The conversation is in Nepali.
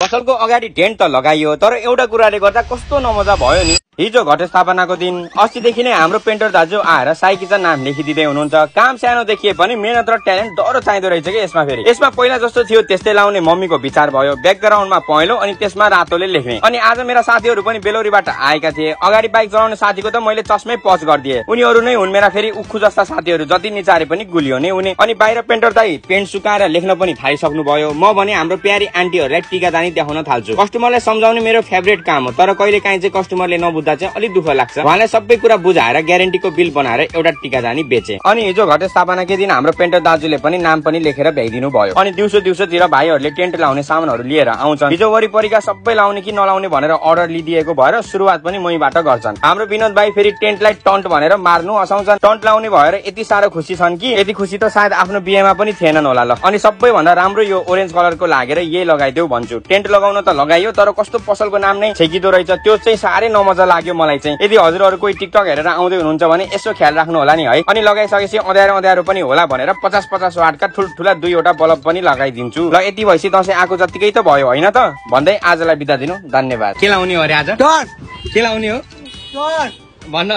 पसलको अगाडि टेन्ट त लगाइयो, तर एउटा कुराले गर्दा कस्तो नमजा भयो नि। हिजो घटस्थापनाको दिन अस्तिदेखि नै हाम्रो पेन्टर दाजु आएर साई किचन नाम लेखिदिँदै हुनुहुन्छ। काम सानो देखिए पनि मेहनत र ट्यालेन्ट डह्रो चाहिँदो रहेछ कि यसमा। फेरि यसमा पहिला जस्तो थियो त्यस्तै लाउने मम्मीको विचार भयो। ब्याकग्राउन्डमा पहेँलो अनि त्यसमा रातोले लेख्ने। अनि आज मेरा साथीहरू पनि बेलौरीबाट आएका थिए। अगाडि बाइक चलाउने साथीको त मैले चस्मै पच गरिदिए। उनीहरू नै हुन् मेरा फेरि उखु जस्ता साथीहरू, जति निचारे पनि गुलियो नै हुने। अनि बाहिर पेन्टर दाई पेन्ट सुकाएर लेख्न पनि थालिसक्नु भयो। म भने हाम्रो प्यारी आन्टीहरूलाई टीका जानी देखाउन थाल्छु। कस्टमरलाई सम्झाउने मेरो फेभरेट काम हो, तर कहिले काहीँ चाहिँ कस्टमरले नबुझ्दा चाहिँ अलिक दुःख लाग्छ। उहाँलाई सबै कुरा बुझाएर ग्यारेन्टीको बिल बनाएर एउटा टीका जानी बेचे। अनि हिजो घटस्थापनाकै दिन हाम्रो पेन्टर दाजुले पनि नाम पनि लेखेर भ्याइदिनु भयो। अनि दिउँसोतिर भाइहरूले टेन्ट लाउने सामानहरू लिएर आउँछन्। हिजो वरिपरिका सबै लाउने कि नलाउने भनेर अर्डर लिदिएको भएर सुरुवात पनि मैबाट गर्छन्। हाम्रो विनोद भाइ फेरि टेन्टलाई टन्ट भनेर मार्नु हँसाउँछन्। टन्ट लाउने भएर यति साह्रो खुसी छन् कि यति खुसी त सायद आफ्नो बिहेमा पनि थिएनन् होला ल। अनि सबैभन्दा राम्रो यो ओरेन्ज कलरको लागेर यही लगाइदेऊ भन्छु। टेन्ट लगाउन त लगाइयो, तर कस्तो पसलको नाम नै छेकिदो रहेछ, त्यो चाहिँ साह्रै नमजा लाग्यो मलाई चाहिँ। यदि हजुरहरू कोही टिकटक हेरेर आउँदै हुनुहुन्छ भने यसो ख्याल राख्नु होला नि है। अनि लगाइसकेपछि अँध्यारो पनि होला भनेर 50-50 वाटका ठुल्ठुला 2वटा बल्ब पनि लगाइदिन्छु ल। यति भएपछि दसैँ आएको जत्तिकै त भयो होइन त भन्दै आजलाई बिदा दिनु। धन्यवाद। के लाउने हो अरे आज? के लाउने हो भन्न